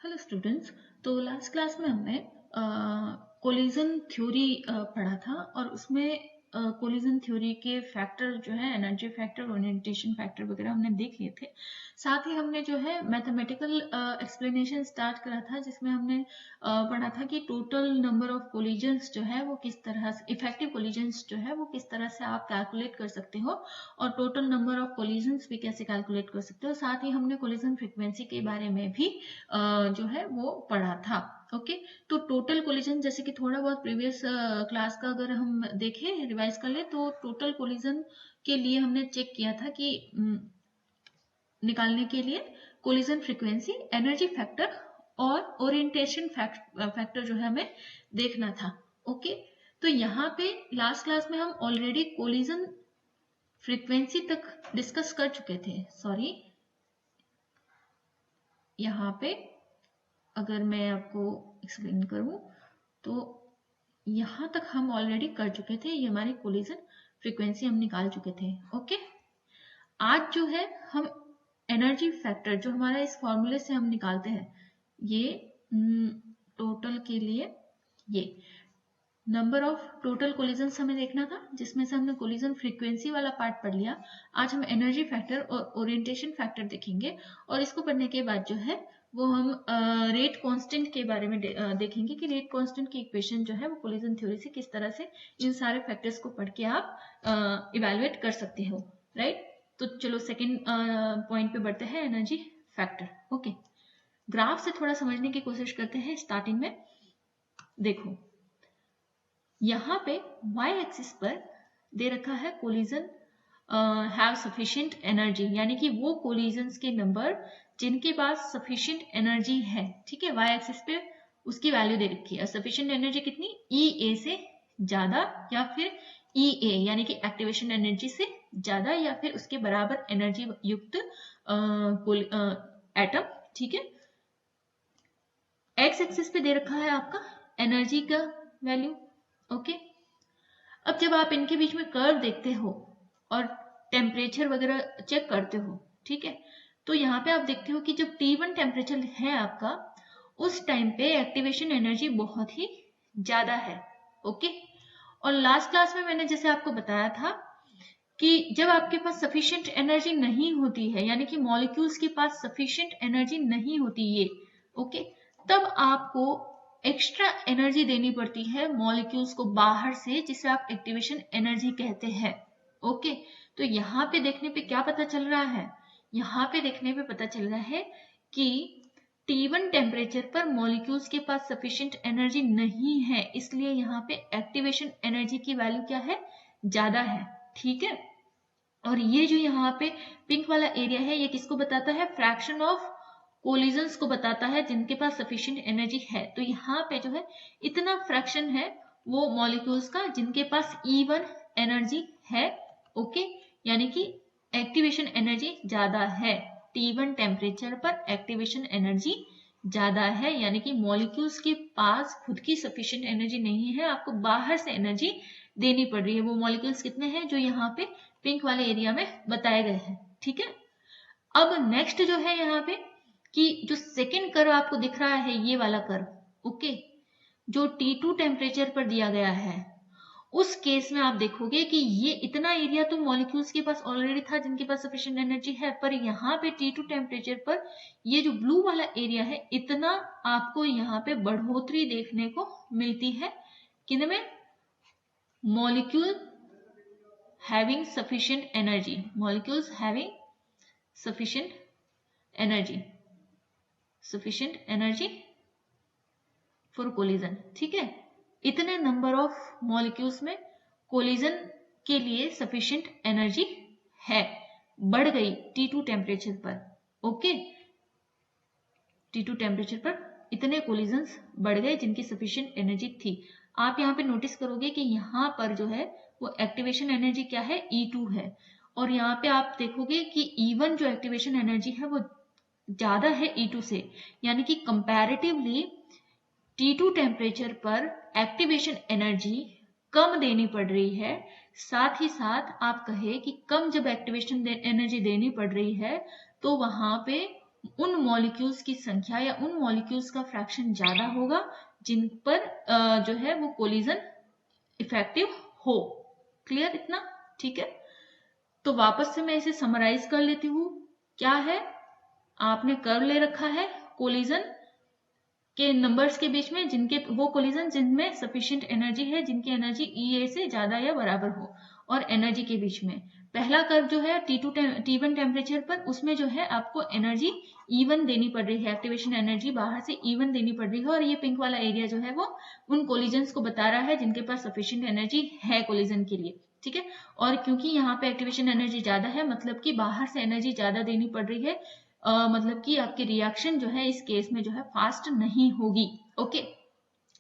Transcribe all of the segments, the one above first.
Hello students. तो last class में हमने कोलिजन थ्योरी पढ़ा था और उसमें कोलिजन थ्योरी के फैक्टर जो है एनर्जी फैक्टर ओरिएंटेशन फैक्टर वगैरह हमने देख लिए थे। साथ ही हमने जो है मैथमेटिकल एक्सप्लेनेशन स्टार्ट करा था जिसमें हमने पढ़ा था कि टोटल नंबर ऑफ कोलिजन्स जो है वो किस तरह से इफेक्टिव कोलिजन्स जो है वो किस तरह से आप कैलकुलेट कर सकते हो और टोटल नंबर ऑफ कोलिजन्स भी कैसे कैलकुलेट कर सकते हो। साथ ही हमने कोलिजन फ्रीक्वेंसी के बारे में भी जो है वो पढ़ा था। ओके, तो टोटल कोलिजन जैसे कि थोड़ा बहुत प्रीवियस क्लास का अगर हम देखें रिवाइज कर ले तो टोटल कोलिजन के लिए हमने चेक किया था कि निकालने के लिए कोलिजन फ्रीक्वेंसी, एनर्जी फैक्टर और ओरिएंटेशन फैक्टर जो है हमें देखना था। ओके, तो यहाँ पे लास्ट क्लास में हम ऑलरेडी कोलिजन फ्रीक्वेंसी तक डिस्कस कर चुके थे। सॉरी, यहाँ पे अगर मैं आपको एक्सप्लेन करूं तो यहां तक हम ऑलरेडी कर चुके थे। ये हमारी कोलिजन फ्रीक्वेंसी हम निकाल चुके थे। ओके, आज जो है हम एनर्जी फैक्टर जो हमारा इस फॉर्मूले से हम निकालते हैं, ये टोटल के लिए ये नंबर ऑफ टोटल कोलिजन्स हमें देखना था जिसमें से हमने कोलिजन फ्रीक्वेंसी वाला पार्ट पढ़ लिया। आज हम एनर्जी फैक्टर और ओरिएंटेशन फैक्टर देखेंगे और इसको पढ़ने के बाद जो है वो हम रेट कांस्टेंट के बारे में देखेंगे कि रेट कांस्टेंट की इक्वेशन जो है वो कोलिजन थ्योरी से किस तरह से इन सारे फैक्टर्स को पढ़ के आप इवेलुएट कर सकते हो। राइट, तो चलो सेकेंड पॉइंट पे बढ़ते हैं, एनर्जी फैक्टर। ओके, ग्राफ से थोड़ा समझने की कोशिश करते हैं। स्टार्टिंग में देखो, यहाँ पे y एक्सिस पर दे रखा है कोलिजन हैव सफिशिएंट एनर्जी, यानी कि वो कोलिजन्स के नंबर जिनके पास सफिशिएंट एनर्जी है। ठीक है, y एक्सिस पे उसकी वैल्यू दे रखी है। सफिशिएंट एनर्जी कितनी, E A से ज्यादा या फिर E A यानी कि एक्टिवेशन एनर्जी से ज्यादा या फिर उसके बराबर एनर्जी युक्त एटम। ठीक है, x एक्सिस पे दे रखा है आपका एनर्जी का वैल्यू। ओके, अब जब आप इनके बीच में कर्व देखते हो और टेम्परेचर वगैरह चेक करते हो, ठीक है, तो यहाँ पे आप देखते हो कि जब T1 टेम्परेचर है आपका, उस टाइम पे एक्टिवेशन एनर्जी बहुत ही ज्यादा है। ओके, और लास्ट क्लास में मैंने जैसे आपको बताया था कि जब आपके पास सफिशिएंट एनर्जी नहीं होती है, यानी कि मॉलिक्यूल्स के पास सफिशिएंट एनर्जी नहीं होती ये, ओके, तब आपको एक्स्ट्रा एनर्जी देनी पड़ती है मॉलिक्यूल्स को बाहर से, जिसे आप एक्टिवेशन एनर्जी कहते हैं। ओके, तो यहाँ पे देखने पे क्या पता चल रहा है, यहाँ पे देखने पे पता चल रहा है कि T1 टेम्परेचर पर मॉलिक्यूल्स के पास सफिशिएंट एनर्जी नहीं है, इसलिए यहाँ पे एक्टिवेशन एनर्जी की वैल्यू क्या है, ज्यादा है। ठीक है, और ये जो यहाँ पे पिंक वाला एरिया है ये किसको बताता है, फ्रैक्शन ऑफ कोलिजन्स को बताता है जिनके पास सफिशिएंट एनर्जी है। तो यहाँ पे जो है इतना फ्रैक्शन है वो मॉलिक्यूल्स का जिनके पास E1 एनर्जी है। ओके, यानी कि एक्टिवेशन एनर्जी ज्यादा है। T1 टेम्परेचर पर एक्टिवेशन एनर्जी ज्यादा है, यानी कि मॉलिक्यूल्स के पास खुद की सफिशिएंट एनर्जी नहीं है, आपको बाहर से एनर्जी देनी पड़ रही है। वो मॉलिक्यूल्स कितने हैं जो यहाँ पे पिंक वाले एरिया में बताए गए हैं। ठीक है, अब नेक्स्ट जो है यहाँ पे कि जो सेकेंड कर्व आपको दिख रहा है ये वाला कर्व, ओके, जो T2 टेम्परेचर पर दिया गया है, उस केस में आप देखोगे कि ये इतना एरिया तो मॉलिक्यूल्स के पास ऑलरेडी था जिनके पास सफिशिएंट एनर्जी है, पर यहाँ पे T2 टेम्परेचर पर ये जो ब्लू वाला एरिया है, इतना आपको यहाँ पे बढ़ोतरी देखने को मिलती है। किनमें, molecule having sufficient energy, molecules having sufficient energy for collision। ठीक है, इतने नंबर ऑफ मॉलिक्यूल्स में कोलिजन के लिए सफिशिएंट एनर्जी है, बढ़ गई T2 टेम्परेचर पर। ओके, T2 टेम्परेचर पर इतने कोलिजन्स बढ़ गए जिनकी सफिशिएंट एनर्जी थी। आप यहाँ पे नोटिस करोगे कि यहाँ पर जो है वो एक्टिवेशन एनर्जी क्या है, E2 है, और यहाँ पे आप देखोगे कि E1 जो एक्टिवेशन एनर्जी है वो ज्यादा है E2 से, यानी कि कंपैरेटिवली T2 टेम्परेचर पर एक्टिवेशन एनर्जी कम देनी पड़ रही है। साथ ही साथ आप कहे कि कम जब एक्टिवेशन एनर्जी देनी पड़ रही है तो वहां पे उन मॉलिक्यूल्स की संख्या या उन मॉलिक्यूल्स का फ्रैक्शन ज्यादा होगा जिन पर जो है वो कोलिजन इफेक्टिव हो। क्लियर इतना? ठीक है, तो वापस से मैं इसे समराइज कर लेती हूँ। क्या है, आपने कर्व ले रखा है कोलिजन के नंबर्स के बीच में, जिनके वो कोलिजन जिनमें सफिशिएंट एनर्जी है, जिनकी एनर्जी EA से ज्यादा या बराबर हो, और एनर्जी के बीच में पहला कर्व जो है T1 टेम्परेचर पर, उसमें जो है आपको एनर्जी E1 देनी पड़ रही है, एक्टिवेशन एनर्जी बाहर से E1 देनी पड़ रही है, और ये पिंक वाला एरिया जो है वो उन कोलिजन्स को बता रहा है जिनके पास सफिशिएंट एनर्जी है कोलिजन के लिए। ठीक है, और क्योंकि यहाँ पे एक्टिवेशन एनर्जी ज्यादा है, मतलब कि बाहर से एनर्जी ज्यादा देनी पड़ रही है, मतलब कि आपकी रिएक्शन जो है इस केस में जो है फास्ट नहीं होगी। ओके,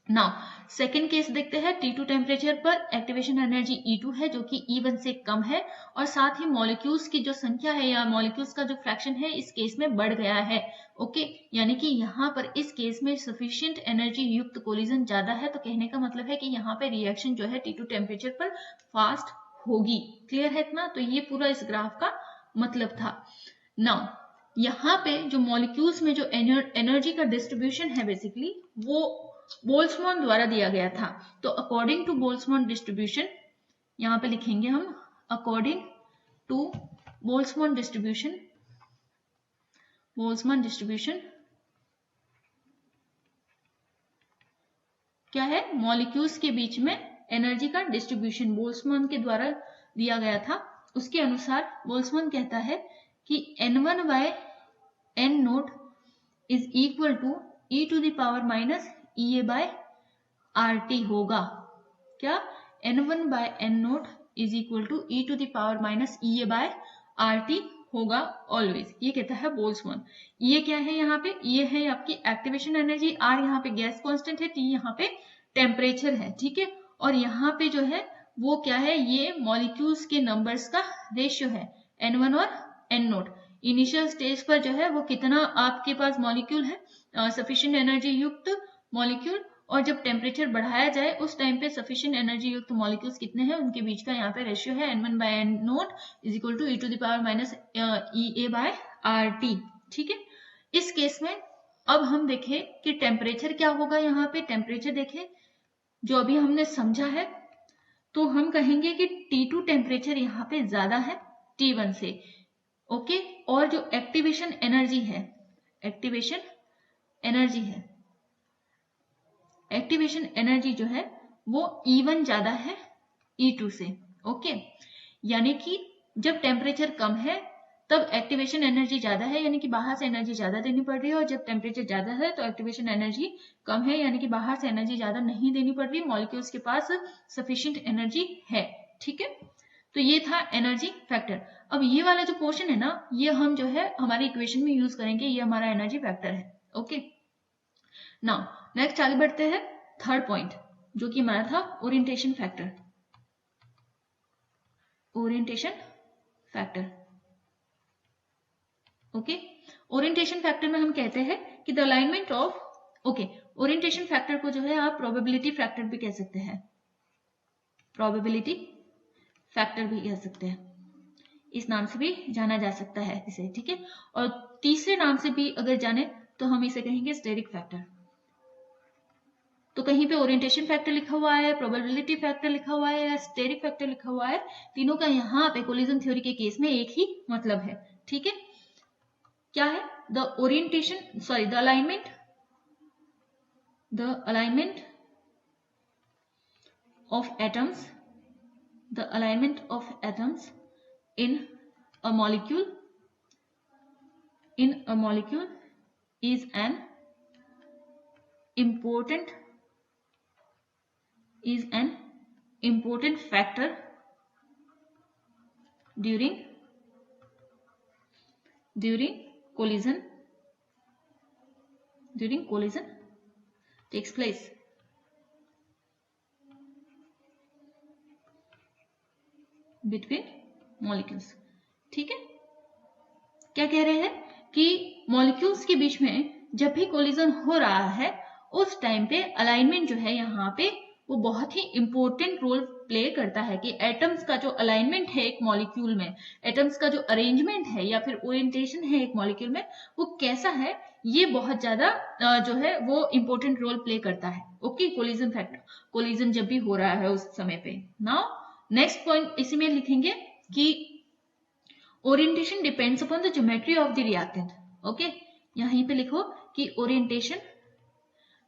नाउ सेकेंड केस देखते हैं। T2 टेम्परेचर पर एक्टिवेशन एनर्जी E2 है जो कि E1 से कम है, और साथ ही मॉलिक्यूल्स की जो संख्या है या मॉलिक्यूल्स का जो फ्रैक्शन है इस केस में बढ़ गया है। ओके, यानी कि यहाँ पर इस केस में सफिशिएंट एनर्जी युक्त कोलिजन ज्यादा है, तो कहने का मतलब है कि यहाँ पे रिएक्शन जो है T2 टेम्परेचर पर फास्ट होगी। क्लियर है इतना? तो ये पूरा इस ग्राफ का मतलब था। नाउ यहाँ पे जो मॉलिक्यूल्स में जो एनर्जी का डिस्ट्रीब्यूशन है बेसिकली वो बोल्ट्जमान द्वारा दिया गया था। तो अकॉर्डिंग टू बोल्ट्जमान डिस्ट्रीब्यूशन, यहाँ पे लिखेंगे हम according to Boltzmann distribution, Boltzmann distribution क्या है, मॉलिक्यूल्स के बीच में एनर्जी का डिस्ट्रीब्यूशन बोल्ट्जमान के द्वारा दिया गया था। उसके अनुसार बोल्ट्जमान कहता है कि N1 by N nought is equal to E to the power minus EA by RT होगा। क्या? N1 by N nought is equal to E to the power minus EA by RT होगा always, ये कहता है Boltzmann. ये क्या है यहाँ पे, ये है आपकी एक्टिवेशन एनर्जी, R यहाँ पे गैस कांस्टेंट है, T यहाँ पे टेम्परेचर है। ठीक है, और यहाँ पे जो है वो क्या है, ये मॉलिक्यूल्स के नंबर्स का रेशियो है, N1 और N नोट। इनिशियल स्टेज पर जो है वो कितना आपके पास मॉलिक्यूल है, सफिशिएंट एनर्जी युक्त मॉलिक्यूल, और जब टेम्परेचर बढ़ाया जाए उस टाइम पे सफिशिएंट एनर्जी युक्त मॉलिक्यूल्स कितने हैं, उनके बीच का यहाँ पे रेशियो है N1 by N nought is equal to E to the power minus EA by RT। ठीक है, इस केस में अब हम देखें कि टेम्परेचर क्या होगा। यहाँ पे टेम्परेचर देखें जो अभी हमने समझा है, तो हम कहेंगे कि T2 टेम्परेचर यहाँ पे ज्यादा है T1 से। ओके, और जो एक्टिवेशन एनर्जी है, एक्टिवेशन एनर्जी है, एक्टिवेशन एनर्जी जो है वो E1 ज्यादा है E2 से। ओके, यानी कि जब टेम्परेचर कम है तब एक्टिवेशन एनर्जी ज्यादा है, यानी कि बाहर से एनर्जी ज्यादा देनी पड़ रही है, और जब टेम्परेचर ज्यादा है तो एक्टिवेशन एनर्जी कम है, यानी कि बाहर से एनर्जी ज्यादा नहीं देनी पड़ रही, मॉलिक्यूल्स के पास सफिशिएंट एनर्जी है। ठीक है, तो ये था एनर्जी फैक्टर। अब ये वाला जो पोर्शन है ना, ये हम जो है हमारे इक्वेशन में यूज करेंगे, ये हमारा एनर्जी फैक्टर है। ओके, नाउ नेक्स्ट आगे बढ़ते हैं, थर्ड पॉइंट जो कि हमारा था orientation factor. Orientation factor, okay, orientation factor में हम कहते हैं कि the alignment of, okay, orientation factor को जो है आप प्रोबेबिलिटी फैक्टर भी कह सकते हैं, प्रोबेबिलिटी फैक्टर भी कह सकते हैं, इस नाम से भी जाना जा सकता है इसे। ठीक है, और तीसरे नाम से भी अगर जाने तो हम इसे कहेंगे स्टेरिक फैक्टर। तो कहीं पे ओरिएंटेशन फैक्टर लिखा हुआ है, प्रोबेबिलिटी फैक्टर लिखा हुआ है, या स्टेरिक फैक्टर लिखा हुआ है, तीनों का यहाँ पे कोलिजन थ्योरी के केस में एक ही मतलब है। ठीक है, क्या है, the orientation, sorry, the alignment of atoms, the alignment of atoms in a molecule is an important factor during collision takes place। between molecules. ठीक है, क्या कह रहे हैं कि मॉलिक्यूल्स के बीच में जब भी कोलिजन हो रहा है उस टाइम पे अलाइनमेंट जो है यहाँ पे वो बहुत ही इंपॉर्टेंट रोल प्ले करता है कि एटम्स का जो अलाइनमेंट है एक मॉलिक्यूल में, एटम्स का जो अरेंजमेंट है या फिर ओरिएंटेशन है एक मॉलिक्यूल में, वो कैसा है, ये बहुत ज्यादा जो है वो इंपॉर्टेंट रोल प्ले करता है। ओके, कोलिजन फैक्टर, कोलिजन जब भी हो रहा है उस समय पे। नाउ नेक्स्ट पॉइंट इसी में लिखेंगे कि orientation depends upon the geometry of the reactant. Okay, यहीं पे लिखो कि orientation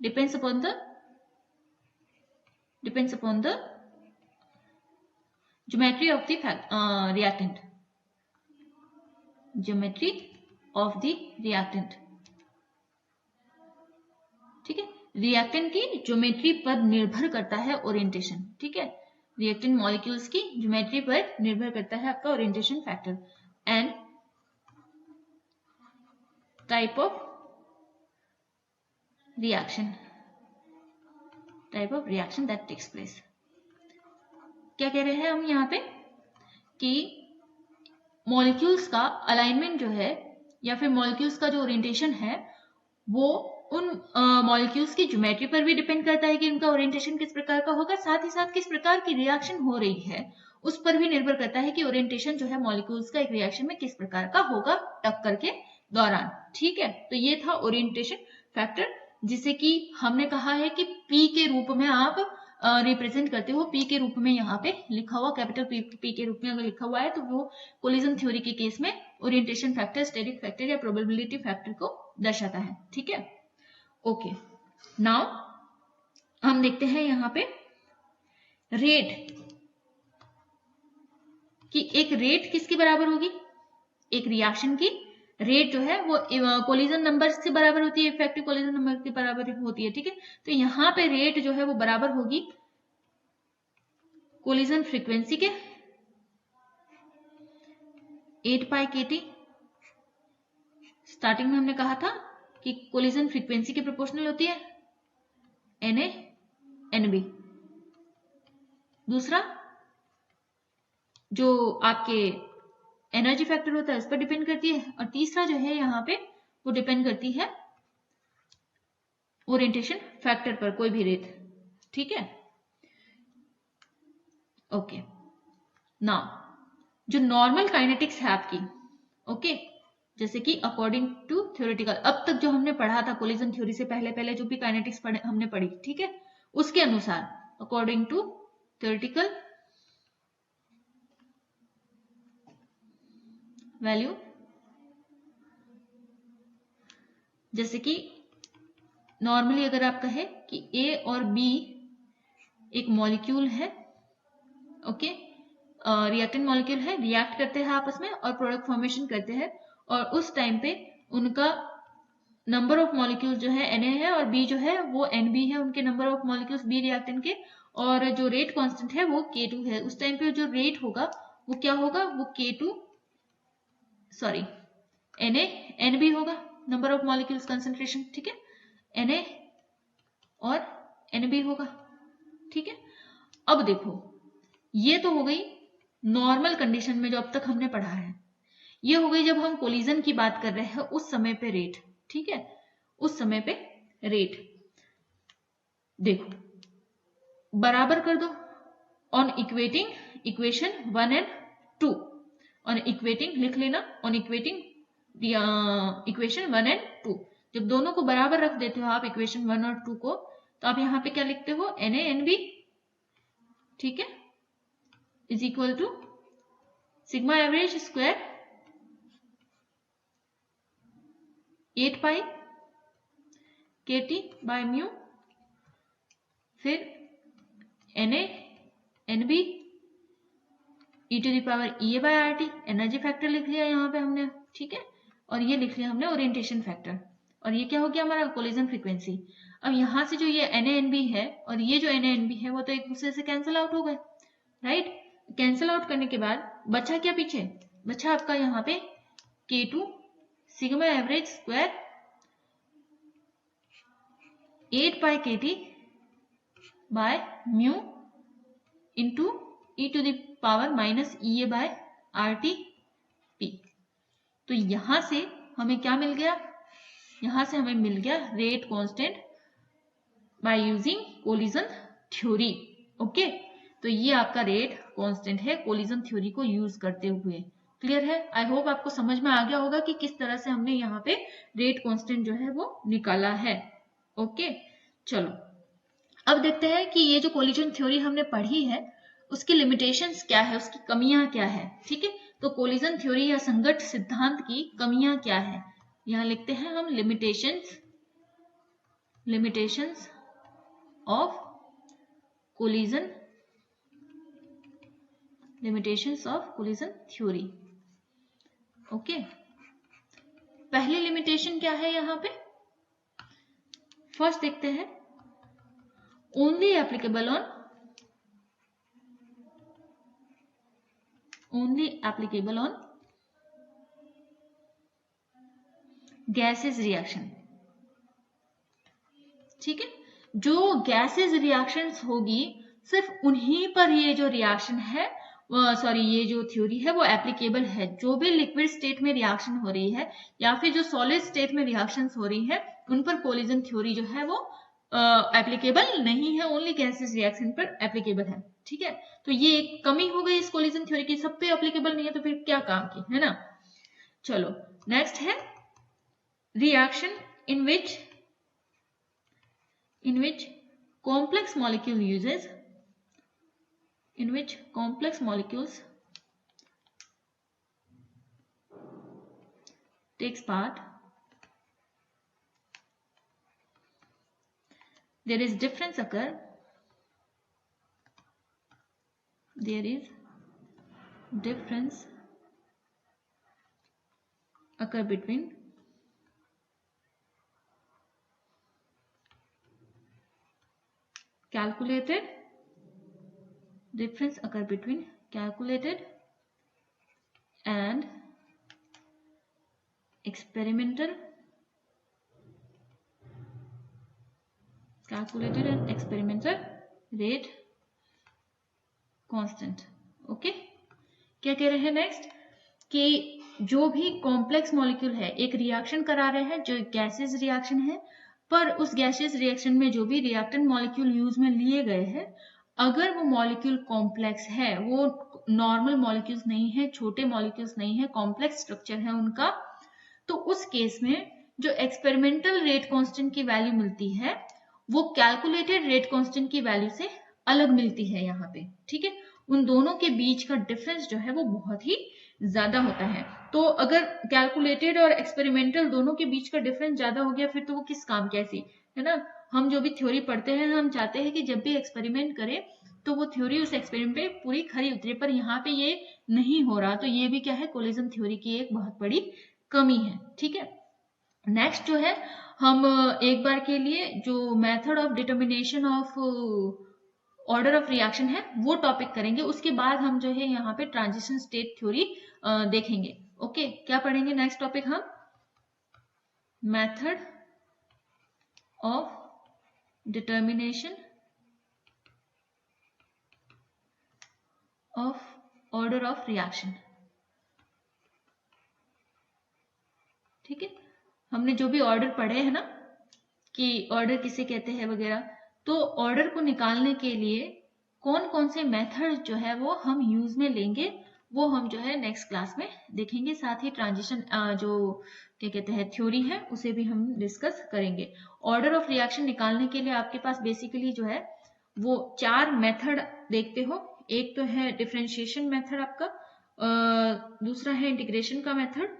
depends upon the geometry of the reactant, geometry of the reactant। ठीक है, रिएक्टेंट की ज्योमेट्री पर निर्भर करता है ओरिएंटेशन। ठीक है, रिएक्टेंट मॉलिक्यूल्स की ज्योमेट्री पर निर्भर करता है आपका orientation factor. And type of reaction that takes place. क्या कह रहे हैं हम यहाँ पे कि मॉलिक्यूल्स का अलाइनमेंट जो है या फिर मॉलिक्यूल्स का जो ओरिएंटेशन है वो उन मॉलिक्यूल्स की ज्योमेट्री पर भी डिपेंड करता है कि उनका ओरिएंटेशन किस प्रकार का होगा, साथ ही साथ किस प्रकार की रिएक्शन हो रही है उस पर भी निर्भर करता है कि ओरिएंटेशन जो है मॉलिक्यूल्स का एक रिएक्शन में किस प्रकार का होगा टक्कर के दौरान। ठीक है, तो ये था ओरिएंटेशन फैक्टर, जिसे कि हमने कहा है कि P के रूप में आप रिप्रेजेंट करते हो। P के रूप में यहाँ पे लिखा हुआ, कैपिटल P के रूप में अगर लिखा हुआ है तो वो कोलिजन थ्योरी के केस में ओरिएंटेशन फैक्टर, स्टेटिक फैक्टर या प्रोबेबिलिटी फैक्टर को दर्शाता है। ठीक है, ओके। नाउ हम देखते हैं यहाँ पे रेट कि एक रेट किसके बराबर होगी, एक रिएक्शन की रेट जो है वो कोलिजन नंबर से बराबर होती है, इफेक्टिव कोलिजन नंबर के बराबर होती है। ठीक है, तो यहाँ पे रेट जो है वो बराबर होगी कोलिजन फ्रीक्वेंसी के 8 पाई kT। स्टार्टिंग में हमने कहा था कि कोलिजन फ्रीक्वेंसी के प्रोपोर्शनल होती है Na Nb। दूसरा जो आपके एनर्जी फैक्टर होता है उस पर डिपेंड करती है, और तीसरा जो है यहाँ पे वो डिपेंड करती है ओरिएंटेशन फैक्टर पर, कोई भी रेट। ठीक है, ओके। नाउ जो नॉर्मल काइनेटिक्स है आपकी, ओके, जैसे कि अकॉर्डिंग टू थ्योरेटिकल, अब तक जो हमने पढ़ा था कोलिजन थ्योरी से पहले जो भी काइनेटिक्स हमने पढ़ी, ठीक है, उसके अनुसार अकॉर्डिंग टू थ्योरेटिकल वैल्यू, जैसे कि नॉर्मली अगर आप कहे कि A और B एक मॉलिक्यूल है, ओके, रिएक्टेंट मॉलिक्यूल है, रिएक्ट करते हैं आपस में और प्रोडक्ट फॉर्मेशन करते हैं, और उस टाइम पे उनका नंबर ऑफ मॉलिक्यूल जो है Na है और B जो है वो Nb है, उनके number of molecules B reactant के, और जो रेट कांस्टेंट है वो K2 है। उस टाइम पे जो रेट होगा वो क्या होगा, वो Na Nb होगा, नंबर ऑफ मॉलिक्यूल्स कंसेंट्रेशन। ठीक है, Na और Nb होगा। ठीक है, अब देखो ये तो हो गई नॉर्मल कंडीशन में जो अब तक हमने पढ़ा है, ये हो गई जब हम कोलिजन की बात कर रहे हैं उस समय पे रेट। ठीक है, उस समय पे रेट देखो बराबर कर दो on equating equation 1 and 2, on equating लिख लेना, ऑन इक्वेटिंग इक्वेशन 1 एंड 2। जब दोनों को बराबर रख देते हो आप इक्वेशन 1 और 2 को, तो आप यहाँ पे क्या लिखते हो, Na Nb, ठीक है, is equal to sigma average square 8 pi kT by mu, फिर Na Nb e to the power Ea by RT, energy factor लिख लिया यहाँ पे हमने। ठीक है, और ये लिख लिया हमने ओरिएंटेशन फैक्टर, और ये क्या हो गया हमारा कोलिजन फ्रीक्वेंसी। अब यहाँ से जो ये Na Nb है और ये जो Na Nb है वो तो एक दूसरे से कैंसिल आउट हो गए, राइट। कैंसिल आउट करने के बाद बचा क्या, पीछे बचा आपका यहाँ पे K2 sigma average square 8 pi kT by mu into e to the power minus Ea by RT P। तो यहां से हमें क्या मिल गया, यहां से हमें मिल गया rate constant by using collision theory. Okay, तो ये आपका रेट कांस्टेंट है कोलिजन थ्योरी को यूज करते हुए। क्लियर है? आई होप आपको समझ में आ गया होगा कि किस तरह से हमने यहाँ पे रेट कांस्टेंट जो है वो निकाला है। ओके, चलो अब देखते हैं कि ये जो कोलिजन थ्योरी हमने पढ़ी है उसकी लिमिटेशंस क्या है, उसकी कमियां क्या है। ठीक है, तो कोलिजन थ्योरी या संगत सिद्धांत की कमियां क्या है, यहां लिखते हैं हम limitations of collision theory. Okay, पहली लिमिटेशन क्या है यहाँ पे, फर्स्ट देखते हैं, only applicable on gases reaction. ठीक है, जो गैसेस रिएक्शंस होगी सिर्फ उन्हीं पर ये जो रिएक्शन है, ये जो थ्योरी है वो एप्लीकेबल है। जो भी लिक्विड स्टेट में रिएक्शन हो रही है या फिर जो सॉलिड स्टेट में रिएक्शंस हो रही है उन पर कोलिजन थ्योरी जो है वो एप्लीकेबल नहीं है, ओनली गैसेस रिएक्शन पर एप्लीकेबल है। ठीक है, तो ये एक कमी हो गई इस कोलिजन थ्योरी की, सब पे एप्लीकेबल नहीं है तो फिर क्या काम की, है ना। चलो नेक्स्ट है reaction in which complex molecules takes part. There is difference occur between calculated and experimental rate constant। Okay, क्या कह रहे हैं नेक्स्ट कि जो भी कॉम्प्लेक्स मॉलिक्यूल है, एक रिएक्शन करा रहे हैं जो गैसेस रिएक्शन है, पर उस गैसेस रिएक्शन में जो भी रिएक्टेंट मॉलिक्यूल यूज में लिए गए हैं, अगर वो मॉलिक्यूल कॉम्प्लेक्स है, वो नॉर्मल मॉलिक्यूल्स नहीं है, छोटे मॉलिक्यूल्स नहीं है, कॉम्प्लेक्स स्ट्रक्चर है उनका, तो उस केस में जो एक्सपेरिमेंटल रेट कांस्टेंट की वैल्यू मिलती है वो कैलकुलेटेड रेट कांस्टेंट की वैल्यू से अलग मिलती है यहाँ पे। ठीक है, उन दोनों के बीच का डिफरेंस जो है वो बहुत ही ज्यादा होता है। तो अगर कैलकुलेटेड और एक्सपेरिमेंटल दोनों के बीच का डिफरेंस ज्यादा हो गया फिर तो वो किस काम कैसी, है ना। हम जो भी थ्योरी पढ़ते हैं हम चाहते हैं कि जब भी एक्सपेरिमेंट करें तो वो थ्योरी उस एक्सपेरिमेंट पे पूरी खरी उतरे, पर यहाँ पे ये नहीं हो रहा, तो ये भी क्या है, कोलिजन थ्योरी की एक बहुत बड़ी कमी है। ठीक है, नेक्स्ट जो है हम एक बार के लिए जो method of determination of order of reaction है वो टॉपिक करेंगे, उसके बाद हम जो है यहाँ पे ट्रांजिशन स्टेट थ्योरी देखेंगे। ओके, क्या पढ़ेंगे नेक्स्ट टॉपिक हम, method of determination of order of reaction. ठीक है, हमने जो भी ऑर्डर पढ़े हैं ना कि ऑर्डर किसे कहते हैं वगैरह, तो ऑर्डर को निकालने के लिए कौन कौन से मेथड जो है वो हम यूज में लेंगे वो हम जो है नेक्स्ट क्लास में देखेंगे। साथ ही ट्रांजिशन जो क्या कहते हैं थ्योरी है उसे भी हम डिस्कस करेंगे। ऑर्डर ऑफ रिएक्शन निकालने के लिए आपके पास बेसिकली जो है वो 4 मेथड देखते हो। एक तो है डिफरेंशिएशन मेथड आपका, दूसरा है इंटीग्रेशन का मेथड,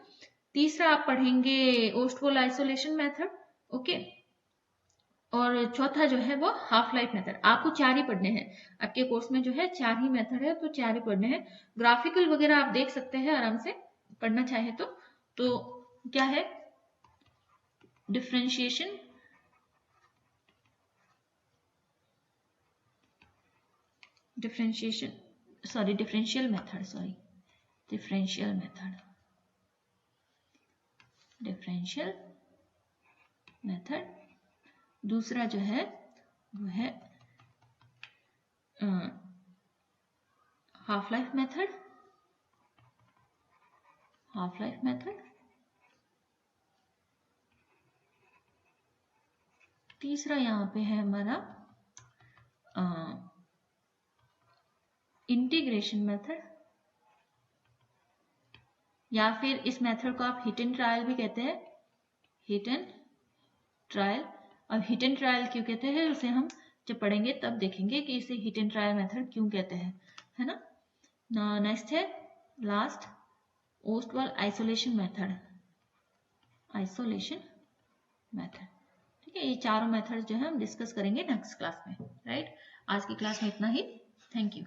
तीसरा आप पढ़ेंगे ओस्टवोल आइसोलेशन मेथड। ओके, और चौथा जो है वो हाफ लाइफ मेथड। आपको 4 ही पढ़ने हैं, आपके कोर्स में जो है 4 ही मेथड है तो 4 ही पढ़ने हैं। ग्राफिकल वगैरह आप देख सकते हैं आराम से पढ़ना चाहे तो क्या है, डिफरेंशिएशन, डिफरेंशियल मेथड। दूसरा जो है वो है हाफ लाइफ मेथड। तीसरा यहाँ पे है हमारा इंटीग्रेशन मेथड, या फिर इस मेथड को आप हिट एंड ट्रायल भी कहते हैं, हिट एंड ट्रायल। अब हिट एंड ट्रायल क्यों कहते हैं उसे हम जब पढ़ेंगे तब देखेंगे कि इसे हिट एंड ट्रायल मेथड क्यों कहते हैं, है ना। नेक्स्ट है last Ostwald isolation method, isolation method. ठीक है, ये चारों मेथड जो है हम डिस्कस करेंगे नेक्स्ट क्लास में, राइट। आज की क्लास में इतना ही, थैंक यू।